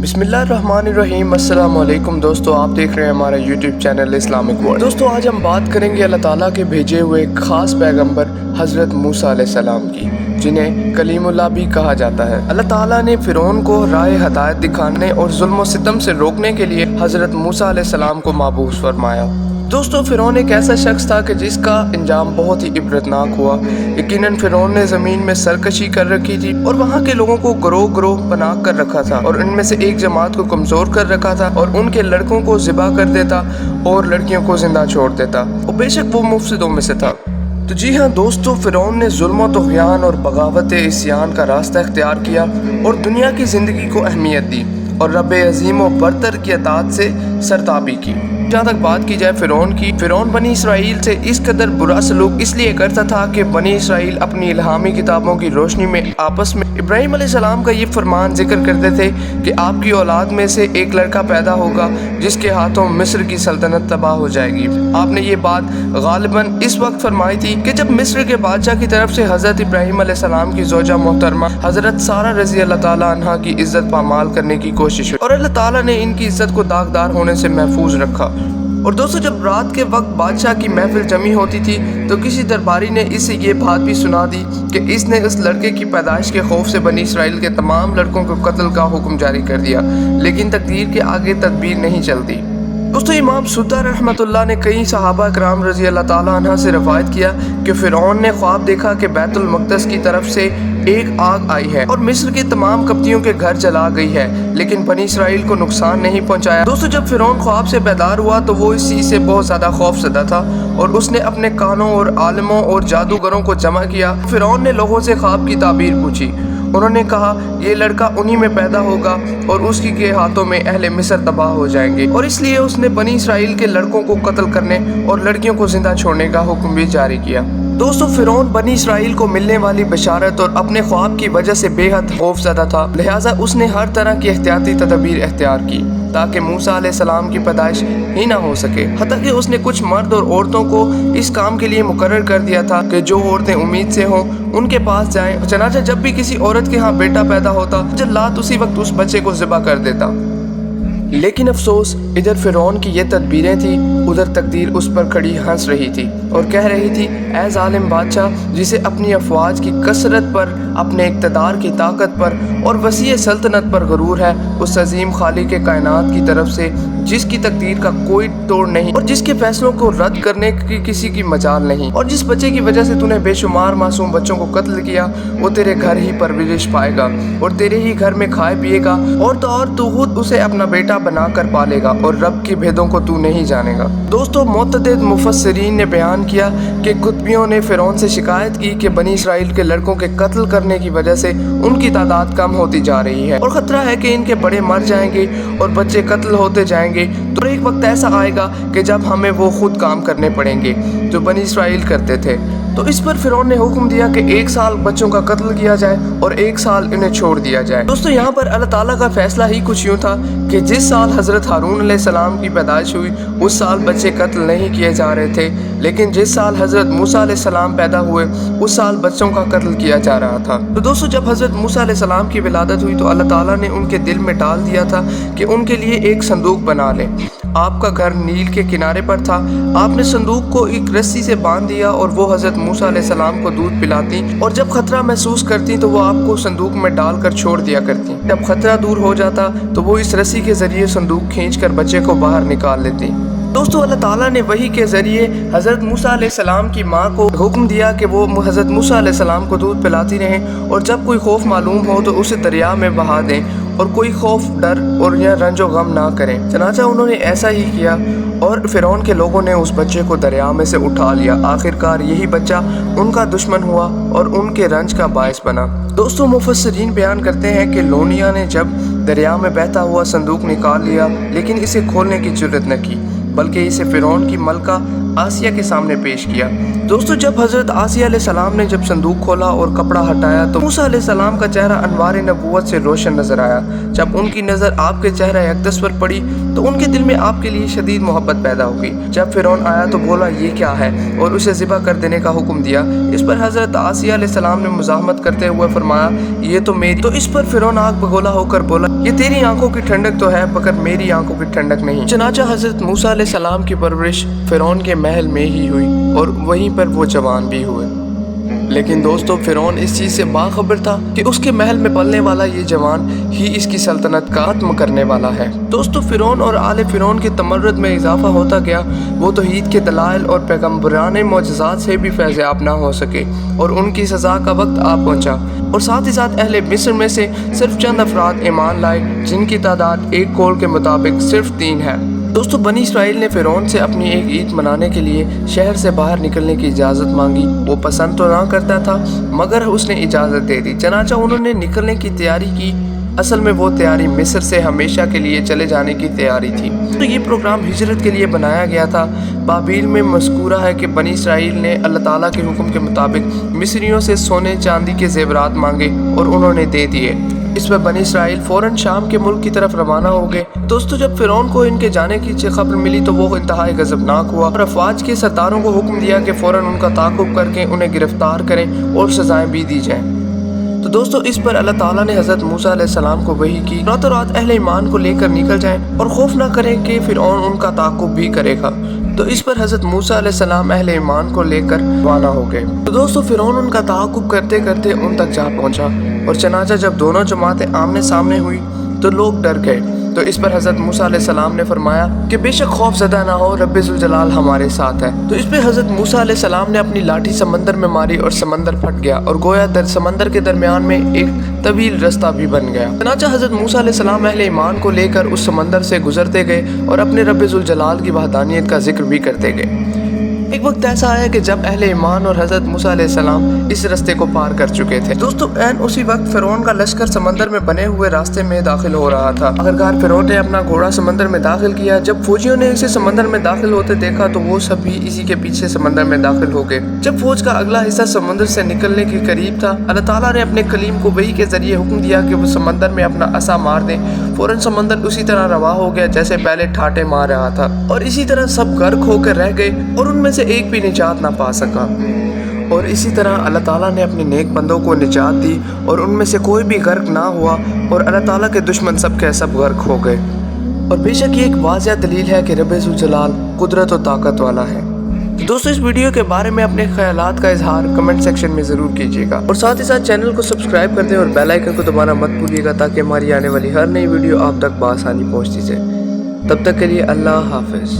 بسم اللہ الرحمن الرحیم۔ السلام علیکم دوستو، آپ دیکھ رہے ہیں ہمارا یوٹیوب چینل اسلامک ورلڈ۔ دوستو آج ہم بات کریں گے اللہ تعالیٰ کے بھیجے ہوئے ایک خاص پیغمبر حضرت موسیٰ علیہ السلام کی، جنہیں کلیم اللہ بھی کہا جاتا ہے۔ اللہ تعالیٰ نے فرعون کو راہ ہدایت دکھانے اور ظلم و ستم سے روکنے کے لیے حضرت موسیٰ علیہ السلام کو مبعوث فرمایا۔ دوستو فرعون ایک ایسا شخص تھا کہ جس کا انجام بہت ہی عبرتناک ہوا۔ یقیناً فرعون نے زمین میں سرکشی کر رکھی تھی اور وہاں کے لوگوں کو گروہ گروہ بنا کر رکھا تھا، اور ان میں سے ایک جماعت کو کمزور کر رکھا تھا، اور ان کے لڑکوں کو ذبح کر دیتا اور لڑکیوں کو زندہ چھوڑ دیتا، اور بے شک وہ مفسدوں میں سے تھا۔ تو جی ہاں دوستو، فرعون نے ظلم و طغیان اور بغاوت عصیان کا راستہ اختیار کیا اور دنیا کی زندگی کو اہمیت دی اور رب عظیم و برتر کی اطاعت سے سرتابی کی۔ جہاں تک بات کی جائے فرعون کی، فرعون بنی اسرائیل سے اس قدر برا سلوک اس لیے کرتا تھا کہ بنی اسرائیل اپنی الہامی کتابوں کی روشنی میں آپس میں ابراہیم علیہ السلام کا یہ فرمان ذکر کرتے تھے کہ آپ کی اولاد میں سے ایک لڑکا پیدا ہوگا جس کے ہاتھوں مصر کی سلطنت تباہ ہو جائے گی۔ آپ نے یہ بات غالباً اس وقت فرمائی تھی کہ جب مصر کے بادشاہ کی طرف سے حضرت ابراہیم علیہ السلام کی زوجہ محترمہ حضرت سارہ رضی اللہ تعالیٰ عنہا کی عزت پامال کرنے کی کوشش ہوئی، اور اللہ تعالیٰ نے ان کی عزت کو داغدار ہونے سے محفوظ رکھا۔ اور دوستو جب رات کے وقت بادشاہ کی محفل جمی ہوتی تھی تو کسی درباری نے اسے یہ بات بھی سنا دی کہ اس نے اس لڑکے کی پیدائش کے خوف سے بنی اسرائیل کے تمام لڑکوں کو قتل کا حکم جاری کر دیا، لیکن تقدیر کے آگے تدبیر نہیں چلتی۔ دوستو امام سدہ رحمۃ اللہ نے کئی صحابہ کرام رضی اللہ تعالیٰ عنہ سے روایت کیا کہ فرعون نے خواب دیکھا کہ بیت المقدس کی طرف سے ایک آگ آئی ہے اور مصر کے تمام قبطیوں کے گھر جلا گئی ہے، لیکن بنی اسرائیل کو نقصان نہیں پہنچایا۔ دوستو جب فرعون خواب سے بیدار ہوا تو وہ اس چیز سے بہت زیادہ خوف زدہ تھا، اور اس نے اپنے کانوں اور عالموں اور جادوگروں کو جمع کیا۔ فرعون نے لوگوں سے خواب کی تعبیر پوچھی۔ انہوں نے کہا یہ لڑکا انہی میں پیدا ہوگا اور اس کے ہاتھوں میں اہل مصر تباہ ہو جائیں گے، اور اس لیے اس نے بنی اسرائیل کے لڑکوں کو قتل کرنے اور لڑکیوں کو زندہ چھوڑنے کا حکم بھی جاری کیا۔ دوستو فرعون بنی اسرائیل کو ملنے والی بشارت اور اپنے خواب کی وجہ سے بے حد خوف زدہ تھا، لہٰذا اس نے ہر طرح کی احتیاطی تدابیر اختیار کی تاکہ موسیٰ علیہ السلام کی پیدائش ہی نہ ہو سکے۔ حتیٰ کہ اس نے کچھ مرد اور عورتوں کو اس کام کے لیے مقرر کر دیا تھا کہ جو عورتیں امید سے ہوں ان کے پاس جائیں، چنانچہ جب بھی کسی عورت کے ہاں بیٹا پیدا ہوتا جلات اسی وقت اس بچے کو ذبح کر دیتا۔ لیکن افسوس، ادھر فرعون کی یہ تدبیریں تھیں، ادھر تقدیر اس پر کھڑی ہنس رہی تھی اور کہہ رہی تھی اے ظالم بادشاہ جسے اپنی افواج کی کثرت پر، اپنے اقتدار کی طاقت پر اور وسیع سلطنت پر غرور ہے، اس عظیم خالق کائنات کی طرف سے جس کی تقدیر کا کوئی توڑ نہیں اور جس کے فیصلوں کو رد کرنے کی کسی کی مجال نہیں، اور جس بچے کی وجہ سے تو نے بے شمار معصوم بچوں کو قتل کیا، وہ تیرے گھر ہی پرورش پائے گا اور تیرے ہی گھر میں کھائے پیے گا، اور تو خود اسے اپنا بیٹا بنا کر پالے گا، اور رب کی بھیدوں کو تو نہیں جانے گا۔ دوستو متعدد مفسرین نے بیان کیا کہ قطبیوں نے فرعون سے شکایت کی کہ بنی اسرائیل کے لڑکوں کے قتل کرنے کی وجہ سے ان کی تعداد کم ہوتی جا رہی ہے، اور خطرہ ہے کہ ان کے بڑے مر جائیں گے اور بچے قتل ہوتے جائیں گے، تو ایک وقت ایسا آئے گا کہ جب ہمیں وہ خود کام کرنے پڑیں گے جو بنی اسرائیل کرتے تھے۔ تو اس پر فرعون نے حکم دیا کہ 1 سال بچوں کا قتل کیا جائے اور 1 سال انہیں چھوڑ دیا جائے۔ دوستو یہاں پر اللہ تعالیٰ کا فیصلہ ہی کچھ یوں تھا کہ جس سال حضرت ہارون علیہ السلام کی پیدائش ہوئی اس سال بچے قتل نہیں کیے جا رہے تھے، لیکن جس سال حضرت موسیٰ علیہ السلام پیدا ہوئے اس سال بچوں کا قتل کیا جا رہا تھا۔ تو دوستو جب حضرت موسیٰ علیہ السلام کی ولادت ہوئی تو اللہ تعالیٰ نے ان کے دل میں ڈال دیا تھا کہ ان کے لیے ایک صندوق بنا لیں۔ آپ کا گھر نیل کے کنارے پر تھا، آپ نے صندوق کو ایک رسی سے باندھ دیا اور وہ حضرت موسیٰ علیہ السلام کو دودھ پلاتی، اور جب خطرہ محسوس کرتی تو وہ آپ کو صندوق میں ڈال کر چھوڑ دیا کرتی۔ جب خطرہ دور ہو جاتا تو وہ اس رسی کے ذریعے صندوق کھینچ کر بچے کو باہر نکال لیتی۔ دوستو اللہ تعالیٰ نے وحی کے ذریعے حضرت موسیٰ علیہ السلام کی ماں کو حکم دیا کہ وہ حضرت موسیٰ علیہ السلام کو دودھ پلاتی رہیں، اور جب کوئی خوف معلوم ہو تو اسے دریا میں بہا دیں اور کوئی خوف، ڈر اور یا رنج و غم نہ کریں۔ چنانچہ انہوں نے ایسا ہی کیا اور فرعون کے لوگوں نے اس بچے کو دریا میں سے اٹھا لیا۔ آخرکار یہی بچہ ان کا دشمن ہوا اور ان کے رنج کا باعث بنا۔ دوستو مفسرین بیان کرتے ہیں کہ لونیا نے جب دریا میں بہتا ہوا صندوق نکال لیا لیکن اسے کھولنے کی جرت نہ کی، بلکہ اسے فرعون کی ملکہ آسیہ کے سامنے پیش کیا۔ دوستو جب حضرت آسیہ علیہ السلام نے جب صندوق کھولا اور کپڑا ہٹایا تو موسیٰ علیہ السلام کا چہرہ انوار نبوت سے روشن نظر آیا۔ جب ان کی نظر آپ کے چہرہ اقدس پر پڑی تو ان کے دل میں آپ کے لیے شدید محبت پیدا ہو گئی۔ جب فرعون آیا تو بولا یہ کیا ہے اور اسے ذبح کر دینے کا حکم دیا۔ اس پر حضرت آسیہ علیہ السلام نے مزاحمت کرتے ہوئے فرمایا یہ تو میری، تو اس پر فرعون آگ بگولا ہو کر بولا یہ تیری آنکھوں کی ٹھنڈک تو ہے مگر میری آنکھوں کی ٹھنڈک نہیں۔ چنانچہ حضرت موسیٰ علیہ السلام کی پرورش فرعون کے محل میں ہی ہوئی اور وہیں پر وہ جوان بھی ہوئے۔ لیکن دوستو فرعون اس چیز سے باخبر تھا کہ اس کے محل میں پلنے والا یہ جوان ہی اس کی سلطنت کا ختم کرنے والا ہے۔ دوستو فرعون اور آل فرعون کے تمرد میں اضافہ ہوتا گیا، وہ توحید کے دلائل اور پیغمبرانہ معجزات سے بھی فیض یاب نہ ہو سکے اور ان کی سزا کا وقت آ پہنچا، اور ساتھ ہی ساتھ اہل مصر میں سے صرف چند افراد ایمان لائے جن کی تعداد ایک قول کے مطابق صرف 3 ہے۔ دوستو بنی اسرائیل نے فرعون سے اپنی ایک عید منانے کے لیے شہر سے باہر نکلنے کی اجازت مانگی۔ وہ پسند تو نہ کرتا تھا مگر اس نے اجازت دے دی، چنانچہ انہوں نے نکلنے کی تیاری کی۔ اصل میں وہ تیاری مصر سے ہمیشہ کے لیے چلے جانے کی تیاری تھی، تو یہ پروگرام ہجرت کے لیے بنایا گیا تھا۔ بابیل میں مذکورہ ہے کہ بنی اسرائیل نے اللہ تعالیٰ کے حکم کے مطابق مصریوں سے سونے چاندی کے زیورات مانگے اور انہوں نے دے دیے۔ اس پر بنی اسرائیل فوراً شام کے ملک کی طرف روانہ ہو گئے۔ دوستو جب فرعون کو ان کے جانے کی خبر ملی تو وہ انتہائی غضبناک ہوا اور افواج کے سرداروں کو حکم دیا کہ فوراً ان کا تعاقب کر کے انہیں گرفتار کریں اور سزائیں بھی دی جائیں۔ تو دوستو اس پر اللہ تعالیٰ نے حضرت موسیٰ علیہ السلام کو وحی کی راتوں رات اہل ایمان کو لے کر نکل جائیں اور خوف نہ کریں کہ فرعون ان کا تعاقب بھی کرے گا۔ تو اس پر حضرت موسیٰ علیہ السلام اہل ایمان کو لے کر روانہ ہو گئے۔ تو دوستو فرعون ان کا تعاقب کرتے کرتے ان تک جا پہنچا، اور چنانچہ جب دونوں جماعتیں آمنے سامنے ہوئی تو لوگ ڈر گئے۔ تو اس پر حضرت موسیٰ علیہ السلام نے فرمایا کہ بے شک خوف زدہ نہ ہو، رب ذوالجلال ہمارے ساتھ ہے۔ تو اس پہ حضرت موسیٰ علیہ السلام نے اپنی لاٹھی سمندر میں ماری اور سمندر پھٹ گیا اور گویا سمندر کے درمیان میں ایک طویل رستہ بھی بن گیا۔ چنانچہ حضرت موسیٰ علیہ السلام اہل ایمان کو لے کر اس سمندر سے گزرتے گئے اور اپنے رب ذوالجلال کی وحدانیت کا ذکر بھی کرتے گئے۔ ایک وقت ایسا آیا کہ جب اہل ایمان اور حضرت موسیٰ علیہ السلام اس رستے کو پار کر چکے تھے۔ دوستو عین اسی وقت فرعون کا لشکر سمندر میں بنے ہوئے راستے میں داخل ہو رہا تھا۔ آخرکار فرعون نے اپنا گھوڑا سمندر میں داخل کیا۔ جب فوجیوں نے اسے سمندر میں داخل ہوتے دیکھا تو وہ سب بھی اسی کے پیچھے سمندر میں داخل ہو گئے۔ جب فوج کا اگلا حصہ سمندر سے نکلنے کے قریب تھا، اللہ تعالیٰ نے اپنے کلیم کو وحی کے ذریعے حکم دیا کہ وہ سمندر میں اپنا عصا مار دیں۔ فوراً سمندر اسی طرح روا ہو گیا جیسے پہلے ٹھاٹے مار رہا تھا، اور اسی طرح سب غرق ہو کر رہ گئے اور ان میں سے ایک بھی نجات نہ پا سکا۔ اور اسی طرح اللہ تعالیٰ نے اپنے نیک بندوں کو نجات دی اور ان میں سے کوئی بھی غرق نہ ہوا، اور اللہ تعالیٰ کے دشمن سب کے سب غرق ہو گئے۔ اور بے شک یہ ایک واضح دلیل ہے کہ رب ذوالجلال قدرت و طاقت والا ہے۔ دوستو اس ویڈیو کے بارے میں اپنے خیالات کا اظہار کمنٹ سیکشن میں ضرور کیجیے گا، اور ساتھ ہی ساتھ چینل کو سبسکرائب کر دیں اور بیل آئیکن کو دبانا مت بھولیے گا تاکہ ہماری آنے والی ہر نئی ویڈیو آپ تک بآسانی پہنچتی جائے۔ تب تک کے لیے اللہ حافظ۔